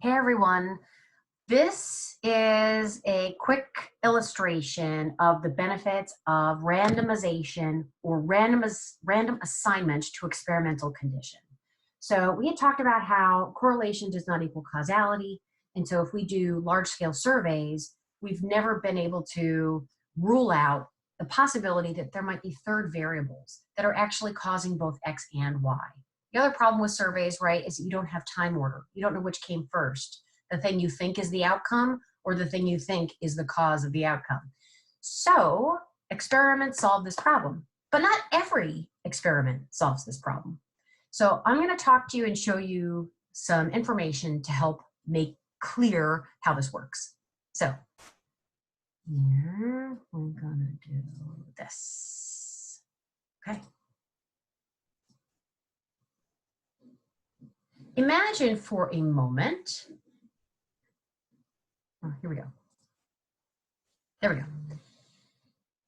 Hey everyone, this is a quick illustration of the benefits of randomization or random assignment to experimental condition. So we had talked about how correlation does not equal causality. And so if we do large scale surveys, we've never been able to rule out the possibility that there might be third variables that are actually causing both X and Y. The other problem with surveys, right, is that you don't have time order. You don't know which came first, the thing you think is the outcome or the thing you think is the cause of the outcome. So experiments solve this problem, but not every experiment solves this problem. So I'm going to talk to you and show you some information to help make clear how this works. So here we're going to do this. Okay. Imagine for a moment, oh, here we go. There we go.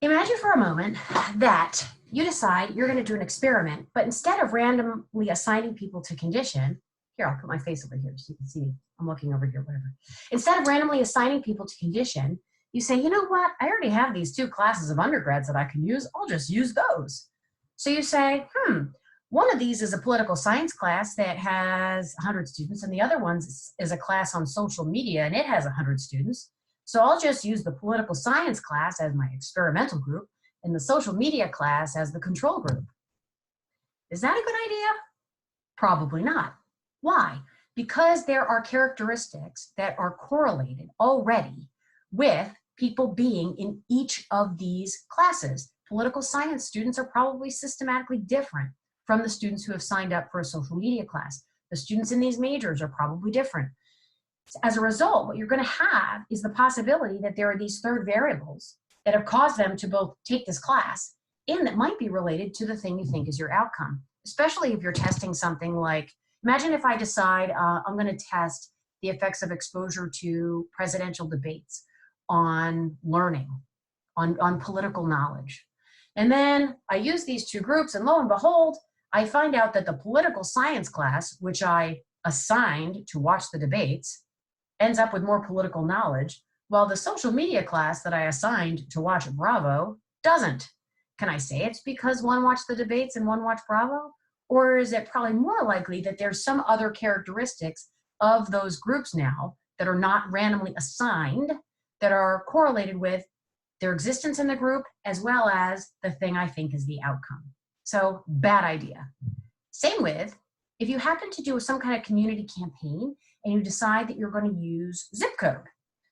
Imagine for a moment that you decide you're going to do an experiment, but instead of randomly assigning people to condition, here, I'll put my face over here so you can see I'm looking over here, whatever. Instead of randomly assigning people to condition, you say, you know what? I already have these 2 classes of undergrads that I can use. I'll just use those. So you say, one of these is a political science class that has 100 students, and the other one is a class on social media, and it has 100 students. So I'll just use the political science class as my experimental group and the social media class as the control group. Is that a good idea? Probably not. Why? Because there are characteristics that are correlated already with people being in each of these classes. Political science students are probably systematically different from the students who have signed up for a social media class. The students in these majors are probably different. As a result, what you're going to have is the possibility that there are these third variables that have caused them to both take this class and that might be related to the thing you think is your outcome, especially if you're testing something like, imagine if I decide I'm going to test the effects of exposure to presidential debates on learning, on political knowledge. And then I use these 2 groups, and lo and behold, I find out that the political science class, which I assigned to watch the debates, ends up with more political knowledge, while the social media class that I assigned to watch Bravo doesn't. Can I say it's because one watched the debates and one watched Bravo? Or is it probably more likely that there's some other characteristics of those groups now that are not randomly assigned that are correlated with their existence in the group as well as the thing I think is the outcome? So bad idea. Same with if you happen to do some kind of community campaign and you decide that you're going to use zip code,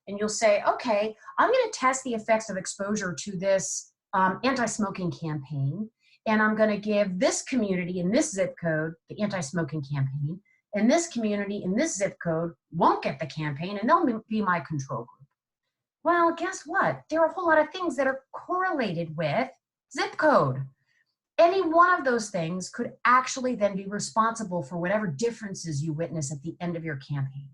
and you'll say, okay, I'm going to test the effects of exposure to this anti-smoking campaign, and I'm going to give this community in this zip code the anti-smoking campaign, and this community in this zip code won't get the campaign, and they'll be my control group. Well, guess what? There are a whole lot of things that are correlated with zip code. Any one of those things could actually then be responsible for whatever differences you witness at the end of your campaign.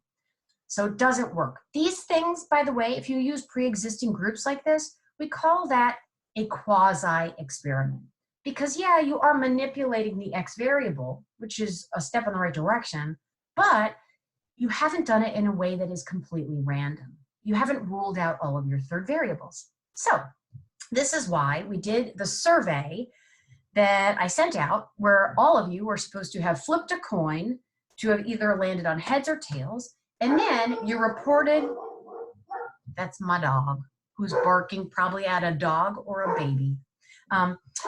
So it doesn't work. These things, by the way, if you use pre-existing groups like this, we call that a quasi-experiment. Because yeah, you are manipulating the X variable, which is a step in the right direction, but you haven't done it in a way that is completely random. You haven't ruled out all of your third variables. So this is why we did the survey that I sent out, where all of you were supposed to have flipped a coin to have either landed on heads or tails, and then you reported, that's my dog, who's barking probably at a dog or a baby.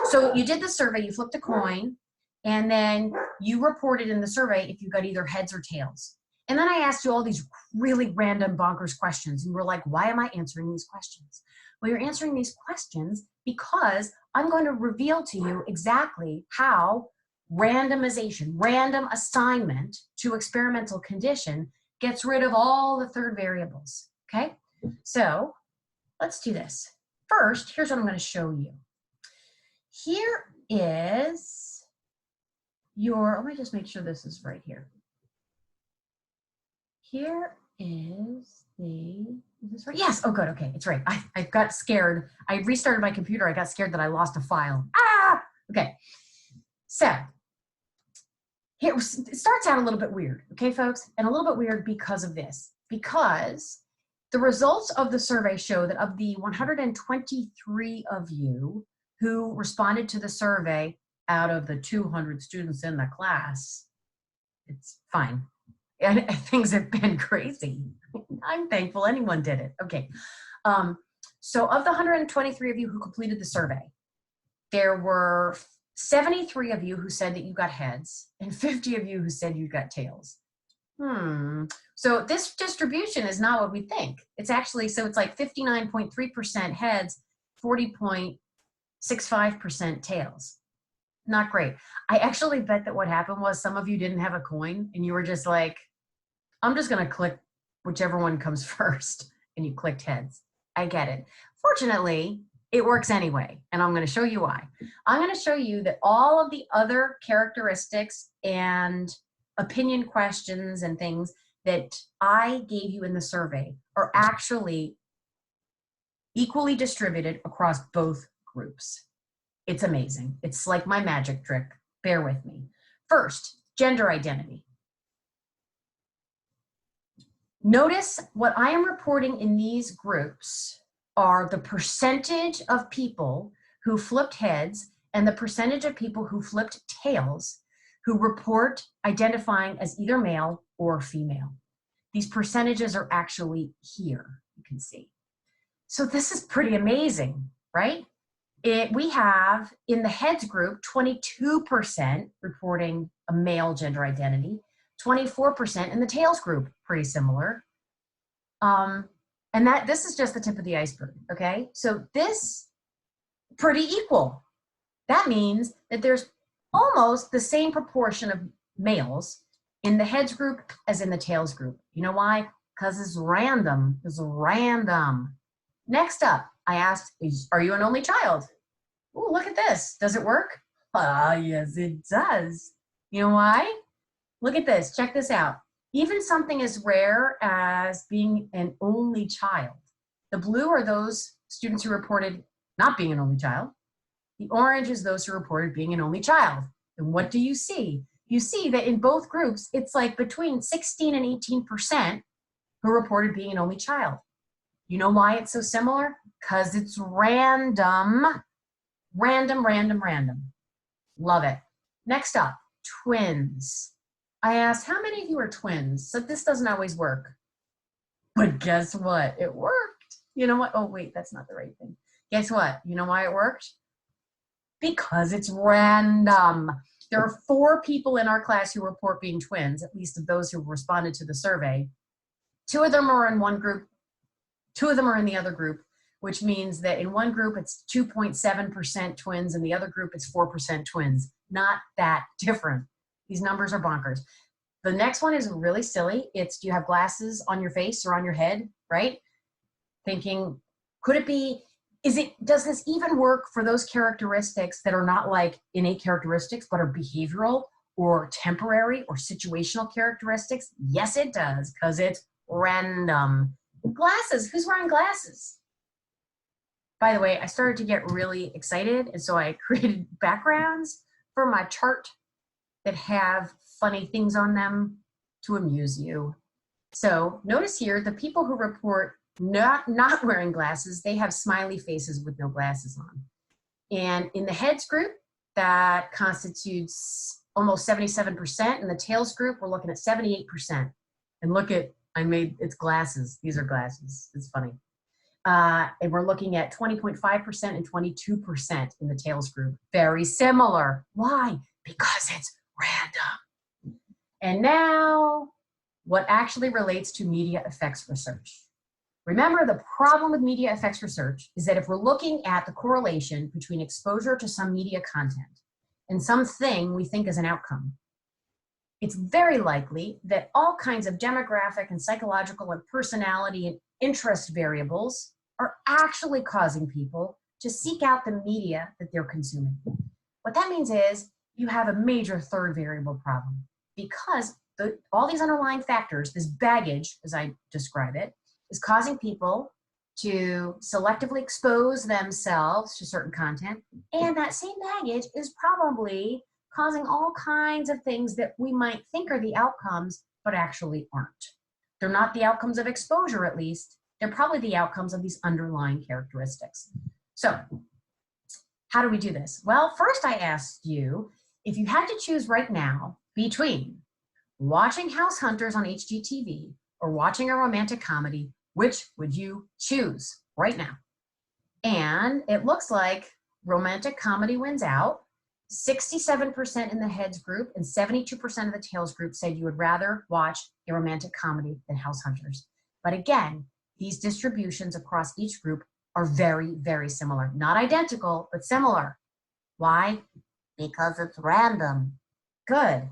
So you did the survey, you flipped a coin, and then you reported in the survey if you got either heads or tails. And then I asked you all these really random bonkers questions, and you were like, why am I answering these questions? Well, you're answering these questions because I'm going to reveal to you exactly how randomization, random assignment to experimental condition gets rid of all the third variables, okay? So let's do this. First, here's what I'm going to show you. Here is your, let me just make sure this is right here. Here is this right? Yes, oh good, okay, it's right. I got scared. I restarted my computer. I got scared that I lost a file. Ah, okay. So Here, it starts out a little bit weird, okay, folks? And a little bit weird because of this. Because the results of the survey show that of the 123 of you who responded to the survey out of the 200 students in the class, it's fine. And things have been crazy. I'm thankful anyone did it. Okay. So of the 123 of you who completed the survey, there were 73 of you who said that you got heads and 50 of you who said you got tails. So this distribution is not what we think. It's actually, so it's like 59.3% heads, 40.65% tails. Not great. I actually bet that what happened was some of you didn't have a coin and you were just like, I'm just going to click whichever one comes first, and you clicked heads. I get it. Fortunately, it works anyway, and I'm going to show you why. I'm going to show you that all of the other characteristics and opinion questions and things that I gave you in the survey are actually equally distributed across both groups. It's amazing. It's like my magic trick. Bear with me. First, gender identity. Notice what I am reporting in these groups are the percentage of people who flipped heads and the percentage of people who flipped tails who report identifying as either male or female. These percentages are actually here, you can see. So this is pretty amazing, right? We have in the heads group 22% reporting a male gender identity, 24% in the tails group, pretty similar. And this is just the tip of the iceberg, okay? So this, pretty equal. That means that there's almost the same proportion of males in the heads group as in the tails group. You know why? Because it's random. It's random. Next up, I asked, are you an only child? Oh, look at this. Does it work? Yes, it does. You know why? Look at this. Check this out. Even something as rare as being an only child. The blue are those students who reported not being an only child. The orange is those who reported being an only child. And what do you see? You see that in both groups, it's like between 16 and 18% who reported being an only child. You know why it's so similar? Because it's random. Random, random, random. Love it. Next up, twins. I asked, how many of you are twins? So this doesn't always work. But guess what? It worked. You know what? Oh, wait, that's not the right thing. Guess what? You know why it worked? Because it's random. There are 4 people in our class who report being twins, at least of those who responded to the survey. 2 of them are in one group. 2 of them are in the other group, which means that in one group it's 2.7% twins, and the other group it's 4% twins. Not that different. These numbers are bonkers. The next one is really silly. It's, do you have glasses on your face or on your head, right? Thinking, could it be, does this even work for those characteristics that are not like innate characteristics, but are behavioral or temporary or situational characteristics? Yes, it does, because it's random. Glasses, who's wearing glasses? By the way, I started to get really excited, and so I created backgrounds for my chart that have funny things on them to amuse you. So notice here, the people who report not wearing glasses, they have smiley faces with no glasses on. And in the heads group, that constitutes almost 77%. In the tails group, we're looking at 78%. And look at, it's glasses. These are glasses. It's funny. And we're looking at 20.5% and 22% in the tails group. Very similar. Why? Because it's random. And now, what actually relates to media effects research. Remember, the problem with media effects research is that if we're looking at the correlation between exposure to some media content and something we think is an outcome, it's very likely that all kinds of demographic and psychological and personality and interest variables are actually causing people to seek out the media that they're consuming. What that means is you have a major third variable problem, because all these underlying factors, this baggage, as I describe it, is causing people to selectively expose themselves to certain content, and that same baggage is probably causing all kinds of things that we might think are the outcomes, but actually aren't. They're not the outcomes of exposure, at least. They're probably the outcomes of these underlying characteristics. So how do we do this? Well, first I asked you, if you had to choose right now between watching House Hunters on HGTV or watching a romantic comedy, which would you choose right now? And it looks like romantic comedy wins out. 67% in the heads group and 72% of the tails group said you would rather watch a romantic comedy than House Hunters. But again, these distributions across each group are very, very similar. Not identical, but similar. Why? Because it's random. Good.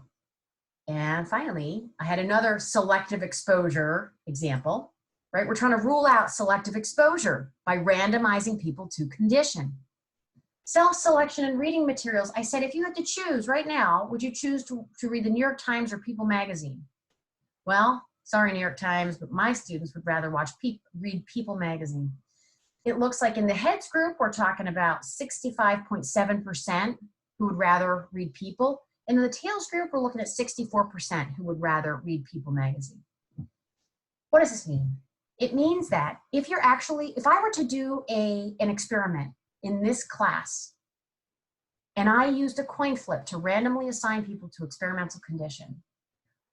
And finally, I had another selective exposure example, right? We're trying to rule out selective exposure by randomizing people to condition. Self-selection in reading materials. I said, if you had to choose right now, would you choose to read the New York Times or People magazine? Well, sorry, New York Times, but my students would rather read People magazine. It looks like in the heads group, we're talking about 65.7% who would rather read People. And in the tails group, we're looking at 64% who would rather read People magazine. What does this mean? It means that if I were to do an experiment in this class, and I used a coin flip to randomly assign people to experimental condition,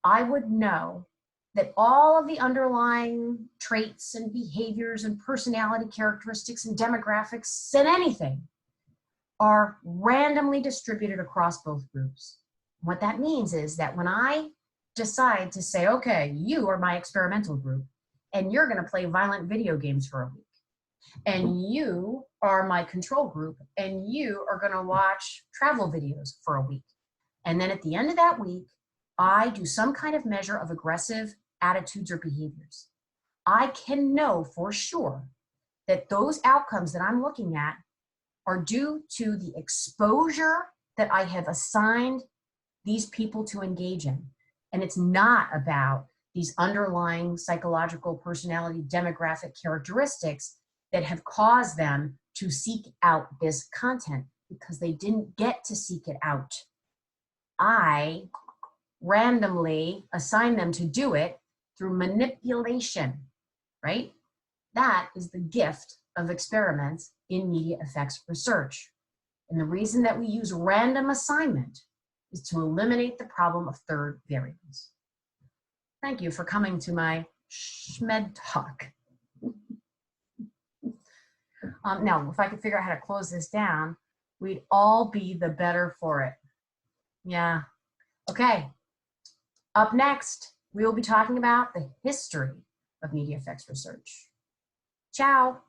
I would know that all of the underlying traits and behaviors and personality characteristics and demographics and anything are randomly distributed across both groups. What that means is that when I decide to say, okay, you are my experimental group, and you're gonna play violent video games for a week, and you are my control group, and you are gonna watch travel videos for a week. And then at the end of that week, I do some kind of measure of aggressive attitudes or behaviors. I can know for sure that those outcomes that I'm looking at are due to the exposure that I have assigned these people to engage in. And it's not about these underlying psychological personality demographic characteristics that have caused them to seek out this content, because they didn't get to seek it out. I randomly assign them to do it through manipulation, right? That is the gift of experiments in media effects research. And the reason that we use random assignment is to eliminate the problem of third variables. Thank you for coming to my SCHMED talk. Now, if I could figure out how to close this down, we'd all be the better for it. Yeah. Okay. Up next, we will be talking about the history of media effects research. Ciao.